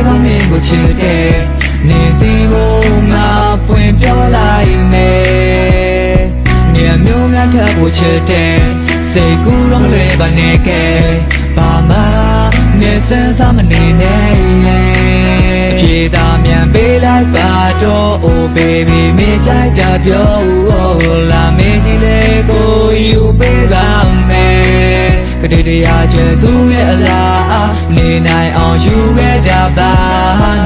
ကောင်းမင်းကိုချစ်တယ်နေသည်ကိုငါပွင့်ပြောလိုက်မယ်နေမျိုးများထပ်ဖို့ချစ်တယ်စိတ်ကူးတော့မလွယ်ပါနဲ့ကဲဘာမှနေစမ်းစားမနေနဲ့အပြေသာမြန်ပေးလိုက်ပါတော့ oh baby မင်းကြိုက်တာပြောလာမင်းကြီးလေးကိုယူပေးပါမယ်ကတိတရားချွေသူရဲ့အလားနေနိုင်အောင်ယူခဲ့တာပါ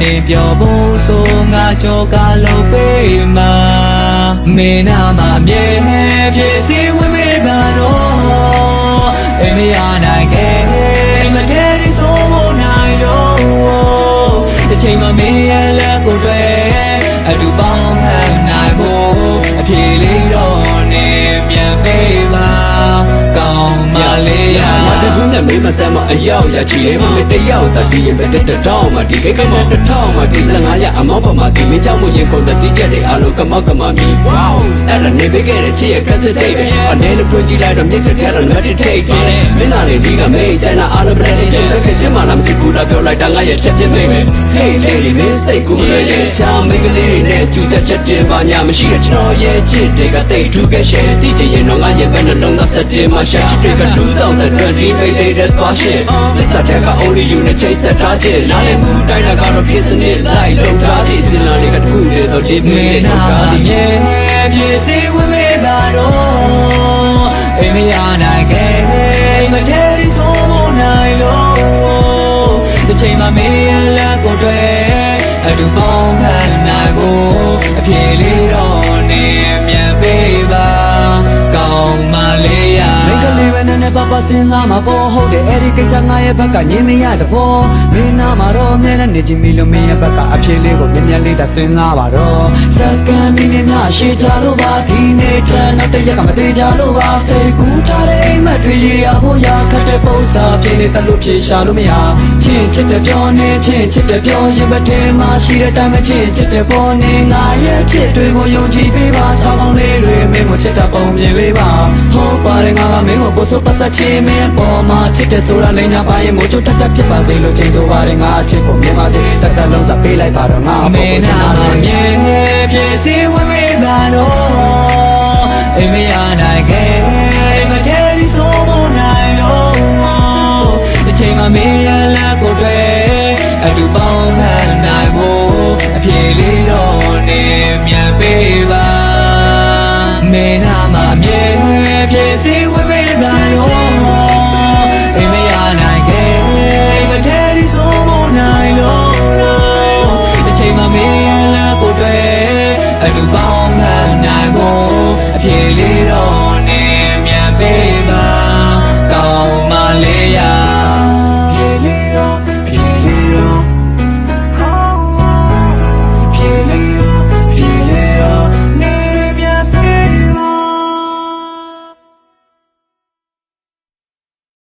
နေပြောဖို့ဆိုငါကြောကလုပ်ပေးမှာမင်းနာမအမြဲဖြစ်စီဝင်မေးပါတော့အိမ်မရနိုင်ခဲ့မထဲဒီဆိုဖို့နိုင်တော့တစ်ချိန်မှမင်းရဲ့လက်ကိုတွေ့အတူပေါင်းဟန်နိုင်ဖို့အဖြေလေးတော့နေပြန်ပေးပါကောင်းမလေးရတကူနဲ့မိမတမ်းမအရောက်ရချီလေးမတယောက်တည်းရဲ့တတောင်းမှဒီကိကမတထောင်းမှဒီ15ရအမောက်ပမာဒီမင်းကြောင့်မရင်ကုန်တဲ့စီးချက်တွေအလုံးကမောက်ကမာမီဝေါအဲ့ဒါနေပေးခဲ့တဲ့ချစ်ရဲ့ကစတိတ်အနေနဲ့ဖွင့်ကြည့်လိုက်တော့မြစ်ထဲတော့ not take မင်းလာနေဒီကမေးချင်တာအလုံးပြည့်လေးချစ်ချင်မှလားမချစ်ဘူးလားပြောလိုက်တာငါရဲ့ချက်ပြမိမယ် Hey lady မင်းစိတ်ကူးရဲ့ချာမင်းကလေးနဲ့ကျူတဲ့ချက်တင်ပါညာမရှိတဲ့ကျွန်တော်ရဲ့ချစ်တွေကတိတ်ထူးခဲ့ရှယ်ဒီချင်ရင်တော့ငါရဲ့ဘယ်နှလုံးသားသက်တင်မှာရှာချစ်တွေက2020 latest fashion this attack only you နဲ့ချိန်ဆက်ထားခြင်းနားလည်မှုတိုင်းတာကတော့ဖြစ်စနစ်လိုက်လုံထားသည့်စင်လာတွေကတစ်ခုတည်းဆိုဒီမင်းနဲ့ထုတ်ထားသည့်ဖြစ်စီဝင်မေးပါတော့အိမ်မရနိုင်ခဲ့မထဲဒီဆိုဖို့နိုင်လို့တစ်ချိန်မှမင်းရဲ့လက်ကိုတွေ့အတူပေါင်းဟန်နိုင်ဖို့အဖြေလေးတော့နေမြန်ပေးပါကောင်းမလေးရမိကလေးပဲနဲ့ပပစဉ်းစားမှာပေါ်ဟုတ်တယ်အဲ့ဒီကိစ္စငါရဲ့ဘက်ကညင်းမရတဲ့ပေါ်မင်းနာမှာတော့အမြဲတမ်းနေချင်ပြီလို့မင်းရဲ့ဘက်ကအဖြေလေးကိုမြန်မြန်လေးတစဉ်းစားပါတော့စက္ကန့်မိနစ်များရှည်ကြလို့ပါဒီနေ့တန်းတော့တရက်ကမသေးကြလို့ပါစိတ်ကူးထားတဲ့အိမ်မက်တွေရဖို့ရခက်တဲ့ပုံစံဖြစ်နေတဲ့လို့ဖြေရှာလို့မရချင်းချစ်တဲ့ပြောနေချင်းချစ်တဲ့ပြောရင်မထဲမှာရှိတဲ့တိုင်းမချင်းချစ်တဲ့ပေါ်နေငါရဲ့ချစ်တွေကိုယုံကြည်ပေးပါချောင်းကောင်းလေးတွေမင်းကိုချစ်တာပုံမြင်ပေးပါဟုတ်ပါတယ်ငါကမင်းကိုပို့ဆိုပတ်သက်ချင်းမင်းပေါ်မှာချစ်တဲ့ဆိုတာလည်းညာပါရင်မို့ချို့တက်တက်ဖြစ်ပါစေလို့ချိန်ဆိုပါတယ်ငါအချစ်ကိုမြင်ပါစေတက်တက်လုံးစားပေးလိုက်ပါတော့ငါအမေနာမမြင်ဖြစ်စီဝင်မေးပါတော့အိမ်မရနိုင်ခဲ့မထဲဒီဆိုဖို့နိုင်တော့တစ်ချိန်မှမင်းရဲ့လက်ကိုတွေ့အတူပေါင်းဟန်နိုင်ဖို့အဖြေလေးတော့နေမြန်ပေးပါမေနာမမြဲဖြစ်စီဝင်မေးပါတော့အိမ်မရနိုင်ခဲ့မထဲဒီဆိုဖို့နိုင်တော့တစ်ချိန်မှမင်းရဲ့လက်ကိုတွေ့အတူပေါ